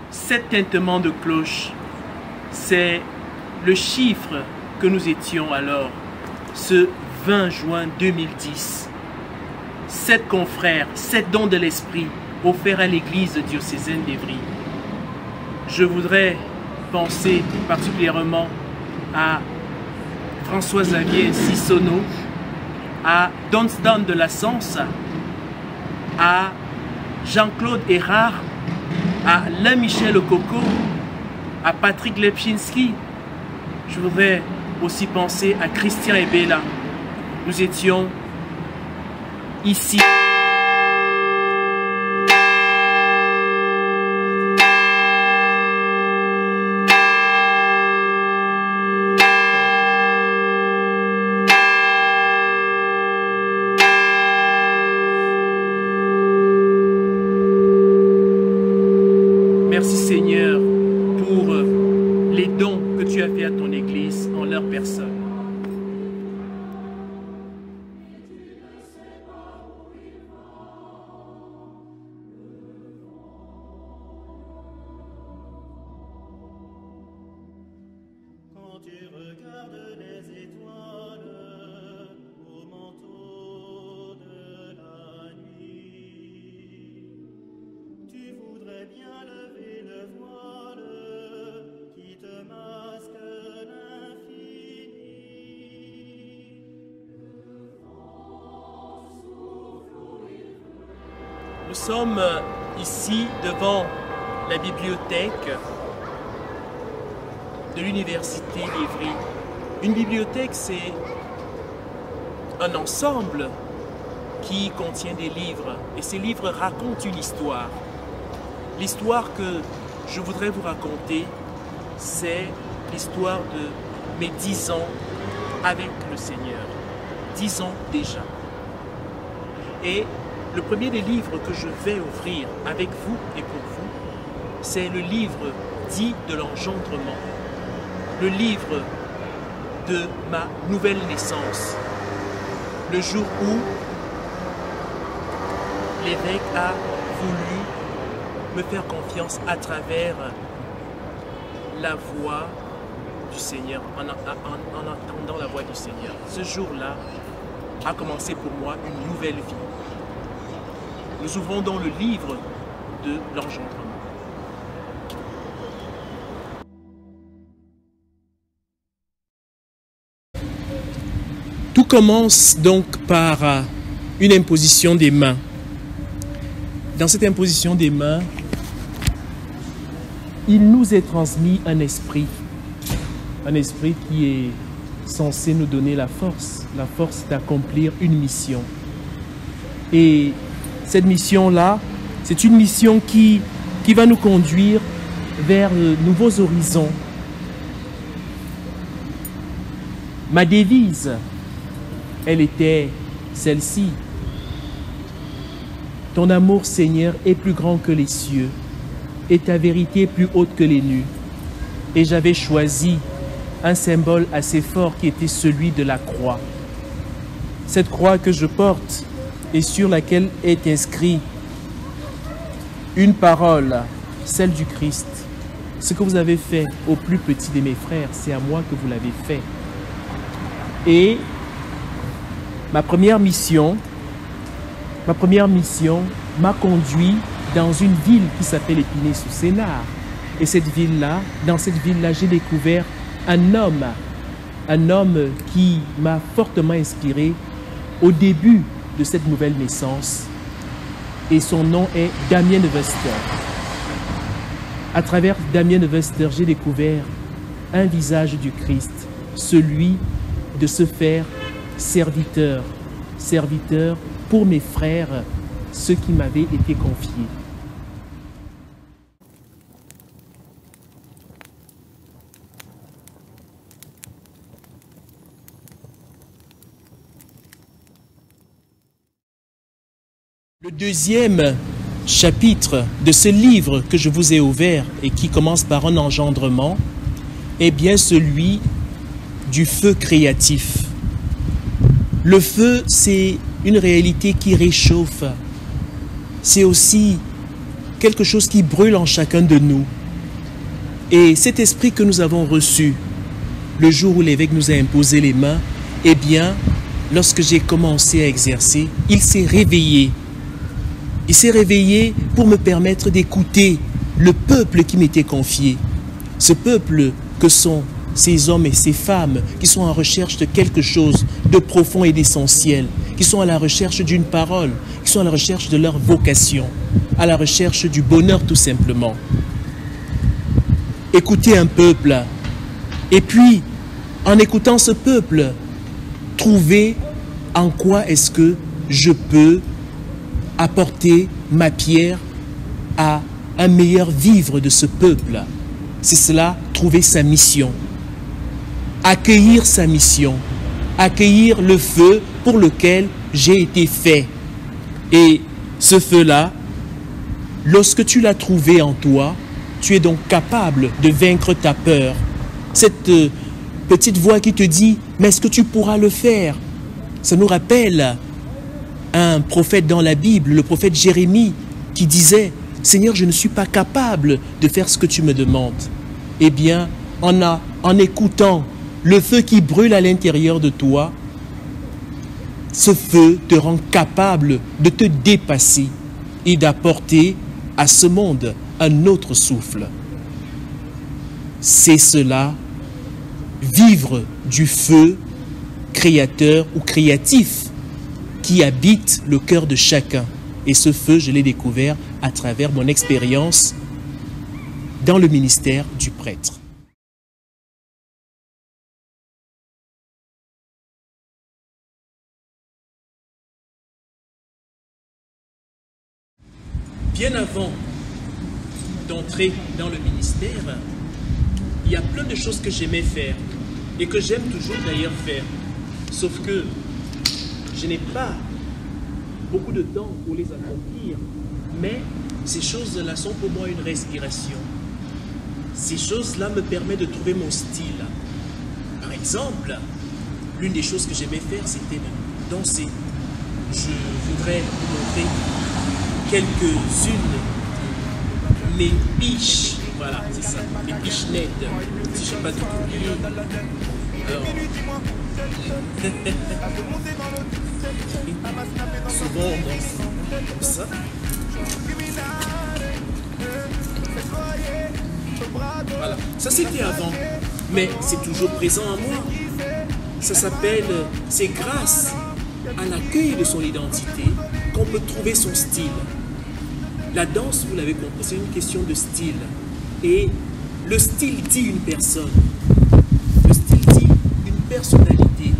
Sept tintements de cloche, c'est le chiffre que nous étions alors, ce 20 juin 2010. 7 confrères, 7 dons de l'esprit offerts à l'église diocésaine d'Évry. Je voudrais penser particulièrement à François-Xavier Sissonneau, à Donsdan de la Sens, à Jean-Claude Erard, à Lain-Michel Coco, à Patrick Lepchinski. Je voudrais aussi penser à Christian Ebela. Nous étions ici. Merci Seigneur pour les dons que tu as fait à ton Église en leur personne. Quand tu regardes les étoiles au manteau de la nuit, tu voudrais bien lever le voile qui te masque l'infini. Nous sommes ici devant la bibliothèque de l'université d'Évry. Une bibliothèque, c'est un ensemble qui contient des livres. Et ces livres racontent une histoire. L'histoire que je voudrais vous raconter, c'est l'histoire de mes 10 ans avec le Seigneur. 10 ans déjà. Et le premier des livres que je vais ouvrir avec vous et pour vous, c'est le livre dit de l'engendrement. Le livre de ma nouvelle naissance. Le jour où l'évêque a voulu me faire confiance à travers la voix du Seigneur, en entendant la voix du Seigneur. Ce jour-là a commencé pour moi une nouvelle vie. Nous ouvrons donc le livre de l'engendrement. Tout commence donc par une imposition des mains. Dans cette imposition des mains, il nous est transmis un esprit qui est censé nous donner la force d'accomplir une mission. Et cette mission-là, c'est une mission qui va nous conduire vers de nouveaux horizons. Ma devise, elle était celle-ci. Ton amour, Seigneur, est plus grand que les cieux, et ta vérité plus haute que les nues. Et j'avais choisi un symbole assez fort qui était celui de la croix. Cette croix que je porte et sur laquelle est inscrit une parole, celle du Christ. Ce que vous avez fait au plus petit de mes frères, c'est à moi que vous l'avez fait. Et ma première mission m'a conduit dans une ville qui s'appelle Épinay-sous-Sénart. Et dans cette ville-là, j'ai découvert un homme qui m'a fortement inspiré au début de cette nouvelle naissance. Et son nom est Damien de Wester. À travers Damien de Wester, j'ai découvert un visage du Christ, celui de se faire serviteur pour mes frères, ceux qui m'avaient été confiés. Le deuxième chapitre de ce livre que je vous ai ouvert et qui commence par un engendrement est bien celui du feu créatif. Le feu, c'est une réalité qui réchauffe. C'est aussi quelque chose qui brûle en chacun de nous. Et cet esprit que nous avons reçu le jour où l'évêque nous a imposé les mains, eh bien, lorsque j'ai commencé à exercer, il s'est réveillé. Il s'est réveillé pour me permettre d'écouter le peuple qui m'était confié. Ce peuple que sont ces hommes et ces femmes qui sont en recherche de quelque chose de profond et d'essentiel, qui sont à la recherche d'une parole, qui sont à la recherche de leur vocation, à la recherche du bonheur tout simplement. Écouter un peuple, et puis, en écoutant ce peuple, trouver en quoi est-ce que je peux apporter ma pierre à un meilleur vivre de ce peuple. C'est cela, trouver sa mission. Accueillir sa mission. Accueillir le feu pour lequel j'ai été fait. Et ce feu-là, lorsque tu l'as trouvé en toi, tu es donc capable de vaincre ta peur. Cette petite voix qui te dit, mais est-ce que tu pourras le faire? Ça nous rappelle un prophète dans la Bible, le prophète Jérémie, qui disait, Seigneur, je ne suis pas capable de faire ce que tu me demandes. Eh bien, en écoutant le feu qui brûle à l'intérieur de toi, ce feu te rend capable de te dépasser et d'apporter à ce monde un autre souffle. C'est cela, vivre du feu créateur ou créatif qui habite le cœur de chacun. Et ce feu, je l'ai découvert à travers mon expérience dans le ministère du prêtre. Bien avant d'entrer dans le ministère, il y a plein de choses que j'aimais faire et que j'aime toujours d'ailleurs faire. Sauf que je n'ai pas beaucoup de temps pour les accomplir, mais ces choses-là sont pour moi une respiration. Ces choses-là me permettent de trouver mon style. Par exemple, l'une des choses que j'aimais faire, c'était de danser. Je voudrais vous montrer quelques-unes de mes piches. Voilà, c'est ça, mes piches nettes. Si je n'ai pas tout oublié. Alors, souvent on danse comme ça. Voilà, ça c'était avant, mais c'est toujours présent en moi. Ça s'appelle, c'est grâce à l'accueil de son identité qu'on peut trouver son style. La danse, vous l'avez compris, c'est une question de style. Et le style dit une personne. Le style dit une personnalité.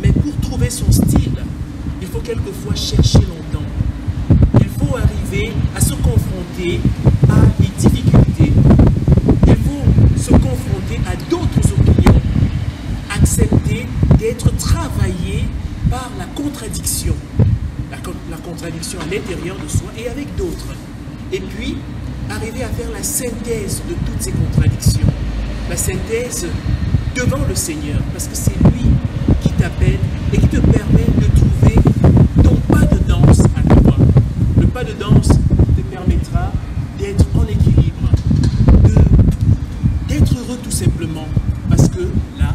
Mais pour trouver son style, il faut quelquefois chercher longtemps. Il faut arriver à se confronter à des difficultés. Il faut se confronter à d'autres opinions. Accepter d'être travaillé par la contradiction. La contradiction à l'intérieur de soi et avec d'autres. Et puis, arriver à faire la synthèse de toutes ces contradictions. La synthèse devant le Seigneur, parce que c'est lui qui t'appelle et qui te permet de trouver ton pas de danse à toi. Le pas de danse te permettra d'être en équilibre, d'être heureux tout simplement, parce que là,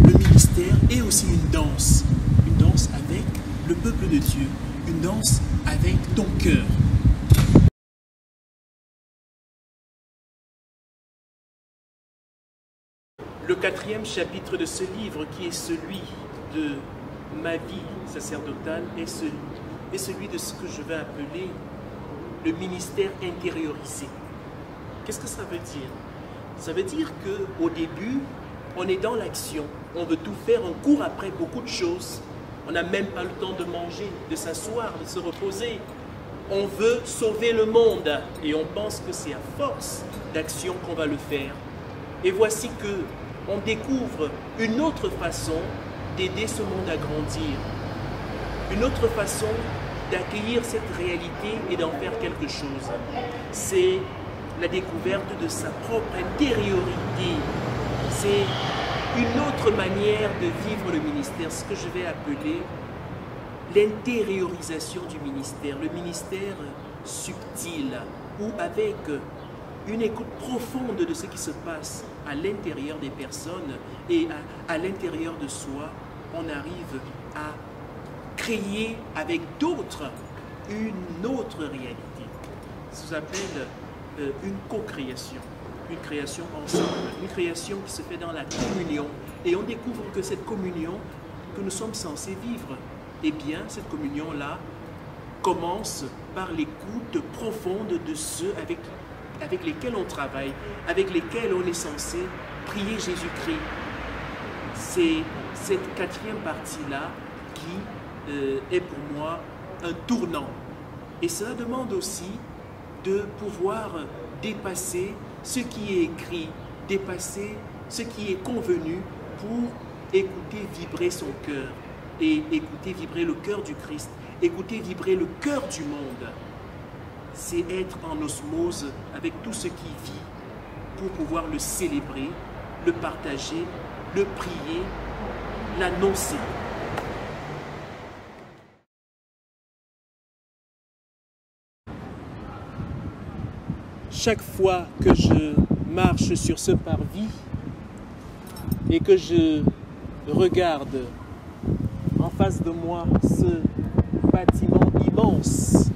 le ministère est aussi une danse avec le peuple de Dieu, une danse avec ton cœur. Le 4e chapitre de ce livre, qui est celui de ma vie sacerdotale, est celui de ce que je vais appeler le ministère intériorisé. Qu'est-ce que ça veut dire? Ça veut dire qu'au début, on est dans l'action, on veut tout faire, on court après beaucoup de choses. On n'a même pas le temps de manger, de s'asseoir, de se reposer. On veut sauver le monde et on pense que c'est à force d'action qu'on va le faire. Et voici que on découvre une autre façon d'aider ce monde à grandir. Une autre façon d'accueillir cette réalité et d'en faire quelque chose. C'est la découverte de sa propre intériorité. C'est une autre manière de vivre le ministère, ce que je vais appeler l'intériorisation du ministère, le ministère subtil, où avec une écoute profonde de ce qui se passe à l'intérieur des personnes et à l'intérieur de soi, on arrive à créer avec d'autres une autre réalité. Ça s'appelle une co-création, une création ensemble, une création qui se fait dans la communion. Et on découvre que cette communion que nous sommes censés vivre, eh bien, cette communion-là commence par l'écoute profonde de ceux avec lesquels on travaille, avec lesquels on est censé prier Jésus-Christ. C'est cette quatrième partie-là qui est pour moi un tournant. Et cela demande aussi de pouvoir dépasser ce qui est écrit, dépasser ce qui est convenu pour écouter vibrer son cœur et écouter vibrer le cœur du Christ, écouter vibrer le cœur du monde. C'est être en osmose avec tout ce qui vit pour pouvoir le célébrer, le partager, le prier, l'annoncer. Chaque fois que je marche sur ce parvis et que je regarde en face de moi ce bâtiment immense,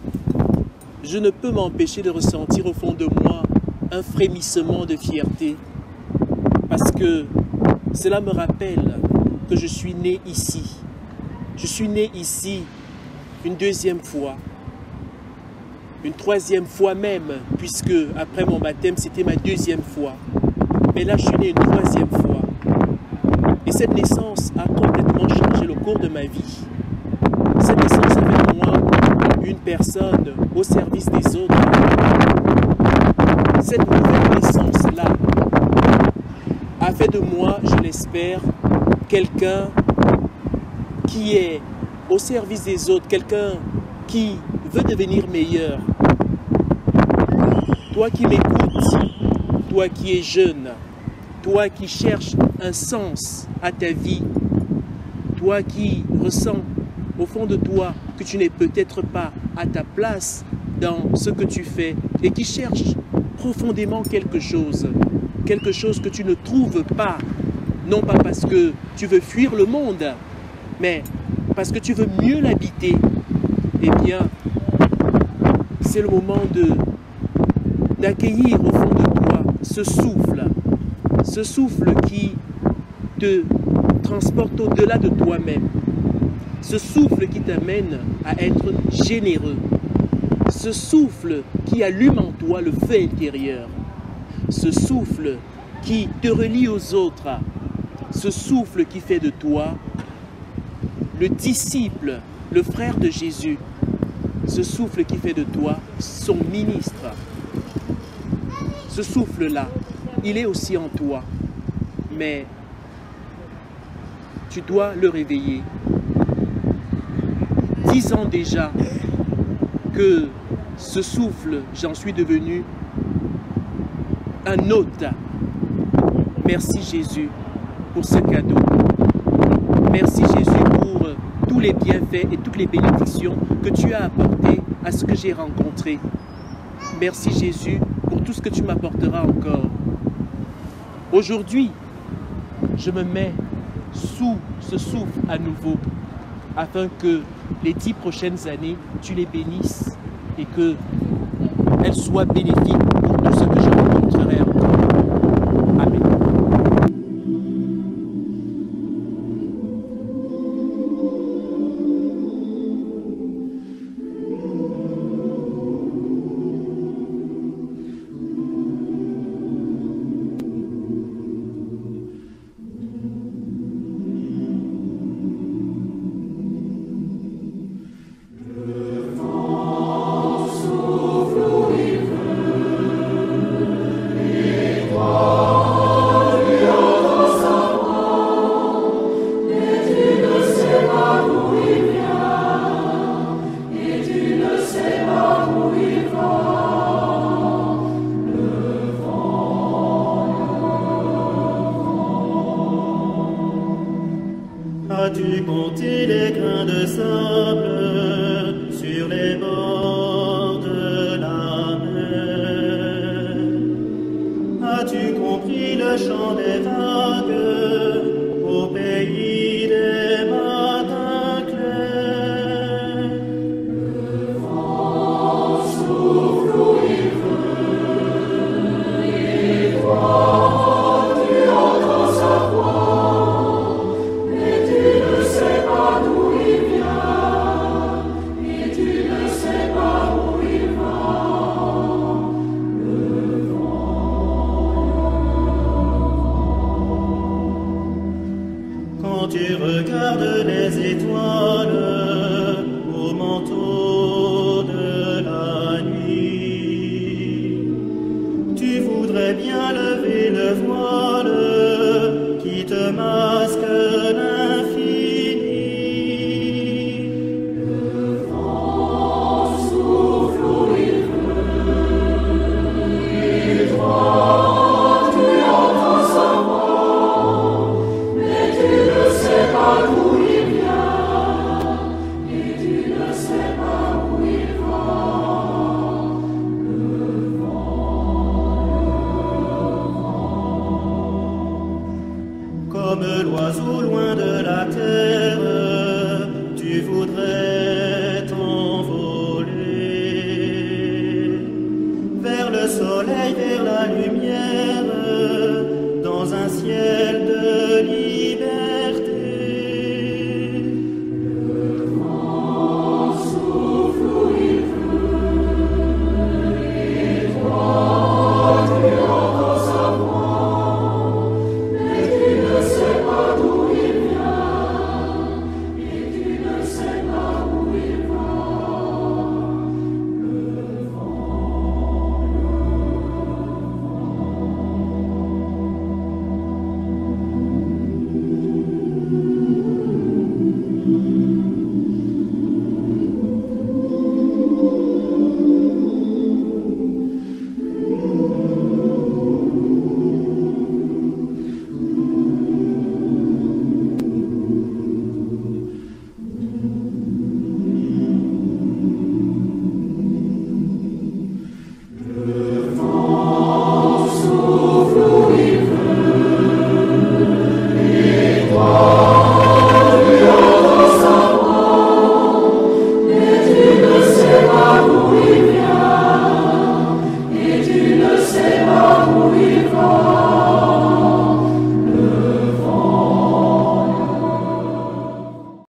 je ne peux m'empêcher de ressentir au fond de moi un frémissement de fierté, parce que cela me rappelle que je suis né ici. Je suis né ici une deuxième fois, une troisième fois même, puisque après mon baptême, c'était ma deuxième fois. Mais là, je suis né une troisième fois. Et cette naissance a complètement changé le cours de ma vie. Cette naissance a fait de moi une personne au service des autres. Cette nouvelle naissance-là a fait de moi, je l'espère, quelqu'un qui est au service des autres, quelqu'un qui veut devenir meilleur. Toi qui m'écoutes, toi qui es jeune, toi qui cherches un sens à ta vie, toi qui ressens au fond de toi que tu n'es peut-être pas à ta place dans ce que tu fais et qui cherches profondément quelque chose que tu ne trouves pas, non pas parce que tu veux fuir le monde, mais parce que tu veux mieux l'habiter, eh bien, c'est le moment d'accueillir au fond de toi ce souffle qui te transporte au-delà de toi-même, ce souffle qui t'amène à être généreux, ce souffle qui allume en toi le feu intérieur, ce souffle qui te relie aux autres, ce souffle qui fait de toi le disciple, le frère de Jésus, ce souffle qui fait de toi son ministre. Ce souffle-là, il est aussi en toi, mais tu dois le réveiller. 10 ans déjà que ce souffle, j'en suis devenu un hôte. Merci Jésus pour ce cadeau. Merci Jésus pour tous les bienfaits et toutes les bénédictions que tu as apportées à ce que j'ai rencontré. Merci Jésus pour tout ce que tu m'apporteras encore. Aujourd'hui, je me mets sous ce souffle à nouveau, afin que les 10 prochaines années, tu les bénisses et qu'elles soient bénéfiques pour tout ce que je rencontrerai encore. Amen. Oh chant des vagues, au pays des matins clairs. Le vent souffle où il veut, et toi, tu entends sa voix, mais tu ne sais pas d'où il vient, et tu ne sais pas où il va. Quand tu regardes les étoiles au manteau de la nuit, tu voudrais bien lever le voile qui te masque l'infini. Le vent souffle où il veut, et toi, tu entends sa voix, mais tu ne sais pas d'où il vient, et tu ne sais pas où il va. Le vent. Comme l'oiseau loin de la terre, tu voudrais t'envoler vers le soleil, vers la lumière, dans un ciel